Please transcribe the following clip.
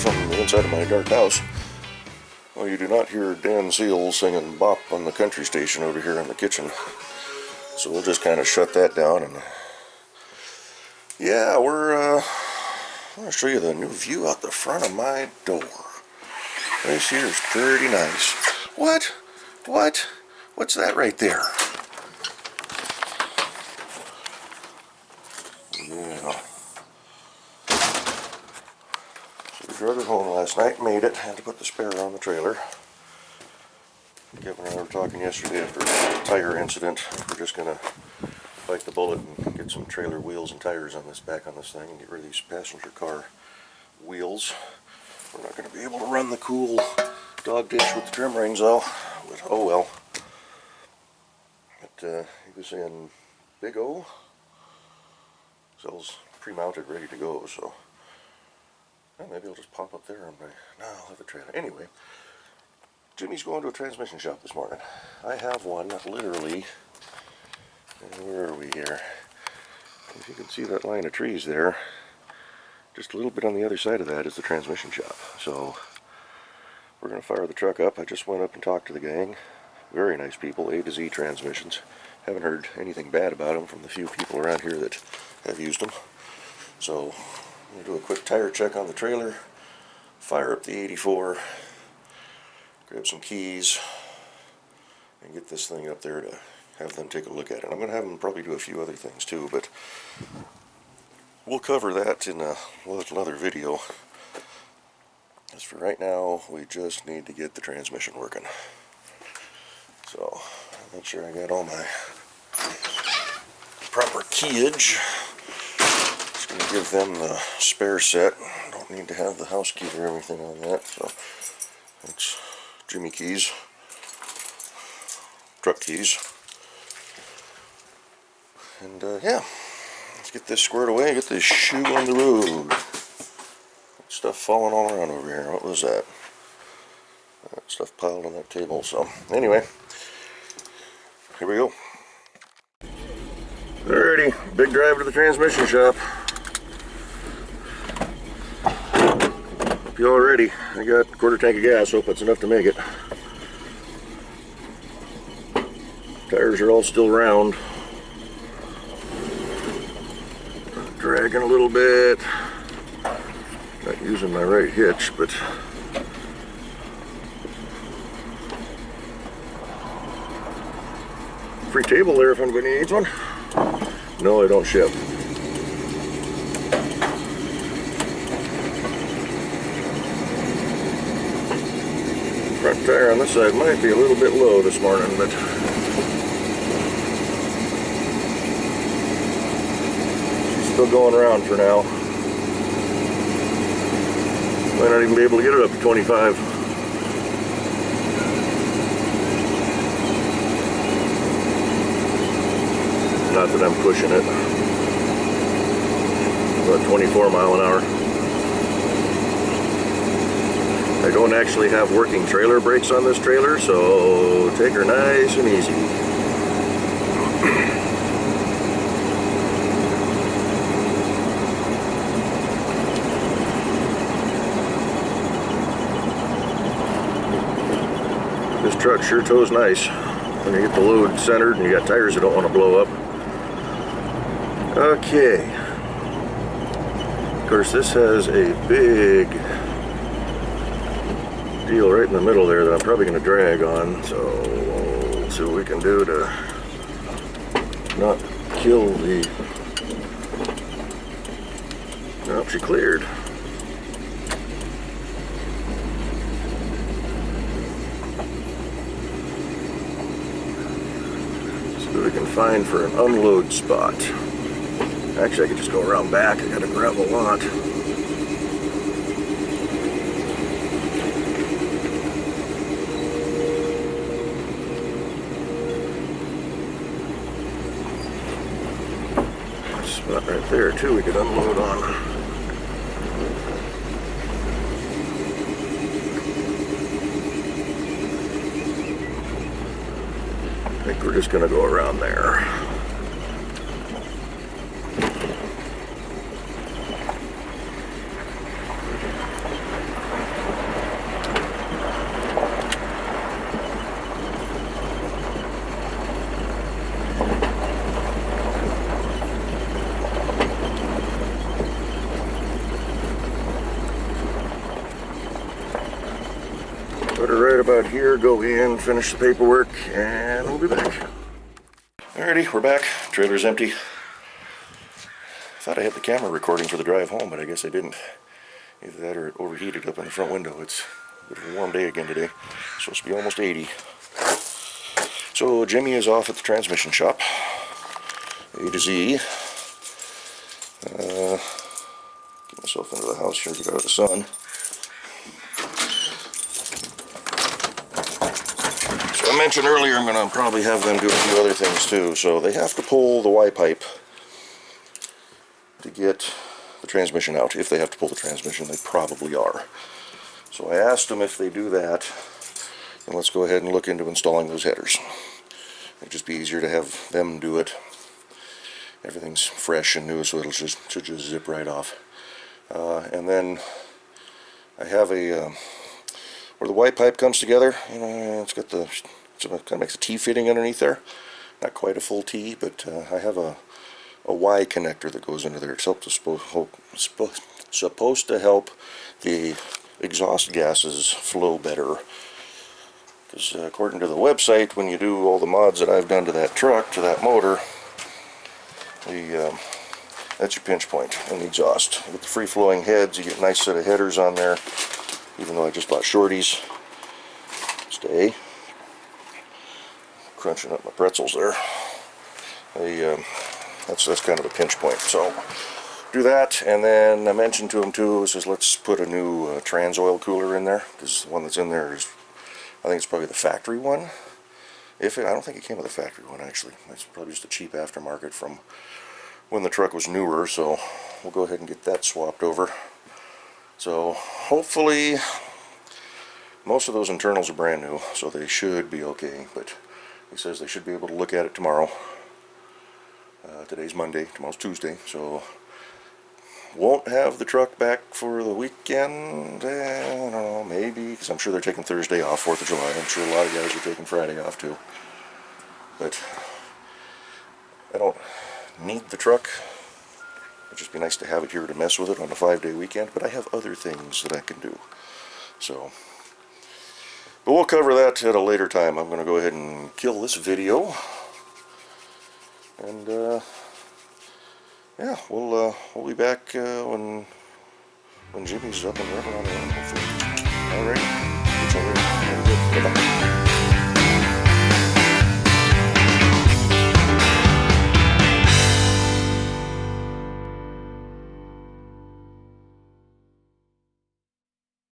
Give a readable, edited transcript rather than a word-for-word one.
from the inside of my dark house. Well, you do not hear Dan Seal singing Bop on the country station over here in the kitchen. So we'll just kind of shut that down, and yeah, I'm going to show you the new view out the front of my door. This here is pretty nice. What? What's that right there? Yeah. So we drove it home last night, made it, had to put the spare on the trailer. Kevin and I were talking yesterday after a tire incident. We're just going to bite the bullet and get some trailer wheels and tires on this back on this thing and get rid of these passenger car wheels. We're not going to be able to run the cool dog ditch with the trim rings though, but oh well. But he was in Big O. Sells pre-mounted, ready to go, so well, maybe I'll just pop up there and no, I'll have a trailer. Anyway, Jimmy's going to a transmission shop this morning. I have one, literally. Where are we here? If you can see that line of trees there, just a little bit on the other side of that is the transmission shop. So we're going to fire the truck up. I just went up and talked to the gang. Very nice people, A to Z transmissions. Haven't heard anything bad about them from the few people around here that have used them. So I'm going to do a quick tire check on the trailer, fire up the 84, grab some keys, and get this thing up there to have them take a look at it. I'm going to have them probably do a few other things too, but we'll cover that in another video. As for right now, we just need to get the transmission working. So, make sure I got all my proper keyage. Just going to give them the spare set. Don't need to have the house key or everything on that. So, that's Jimmy keys, truck keys. And yeah, let's get this squared away, get this shoe on the road. Stuff falling all around over here. What was that? That stuff piled on that table. So anyway, here we go. Alrighty, big drive to the transmission shop. Hope you all ready. I got a quarter tank of gas, hope that's enough to make it. Tires are all still round. Dragging a little bit. Not using my right hitch, but free table there if anybody needs one. No, I don't ship. Front tire on this side might be a little bit low this morning, but still going around for now. Might not even be able to get it up to 25. Not that I'm pushing it. About 24 mile an hour. I don't actually have working trailer brakes on this trailer, so take her nice and easy. This truck sure tows nice when you get the load centered and you got tires that don't want to blow up. Okay. Of course, this has a big deal right in the middle there that I'm probably going to drag on, so we'll see what we can do to not kill the... Nope, she cleared. We can find for an unload spot. Actually, I could just go around back. I got a gravel lot. Spot right there too we could unload on. I think we're just going to go around there. Put her right about here, go in, finish the paperwork, and we'll be back. Alrighty, we're back. Trailer's empty. Thought I had the camera recording for the drive home, but I guess I didn't. Either that or it overheated up in the front window. It's a bit of a warm day again today. It's supposed to be almost 80. So Jimmy is off at the transmission shop. A to Z. Get myself into the house here, get out of the sun. So I mentioned earlier I'm going to probably have them do a few other things too. So they have to pull the Y pipe to get the transmission out. If they have to pull the transmission, they probably are. So I asked them if they do that, then let's go ahead and look into installing those headers. It'd just be easier to have them do it. Everything's fresh and new, so it'll should just zip right off. And then I have a where the Y pipe comes together. You know, it's got the kind of makes a T fitting underneath there. Not quite a full T, but I have a Y connector that goes into there. It's supposed to help the exhaust gases flow better. Because according to the website, when you do all the mods that I've done to that truck, to that motor, that's your pinch point in the exhaust. With the free-flowing heads, you get a nice set of headers on there, even though I just bought shorties. Stay. Crunching up my pretzels there. That's kind of a pinch point. So do that, and then I mentioned to him too, I says let's put a new trans oil cooler in there, because the one that's in there is, I think it's probably the factory one. I don't think it came with a factory one actually. It's probably just a cheap aftermarket from when the truck was newer, so we'll go ahead and get that swapped over. So hopefully most of those internals are brand new, so they should be okay, but he says they should be able to look at it tomorrow. Today's Monday, tomorrow's Tuesday, so won't have the truck back for the weekend. I don't know, maybe, because I'm sure they're taking Thursday off, 4th of July. I'm sure a lot of guys are taking Friday off too. But I don't need the truck. It'd just be nice to have it here to mess with it on a 5-day weekend, but I have other things that I can do. So, but we'll cover that at a later time. I'm going to go ahead and kill this video. And yeah, we'll be back when Jimmy's up and running on his own, hopefully. Alright, it's already good. Bye-bye.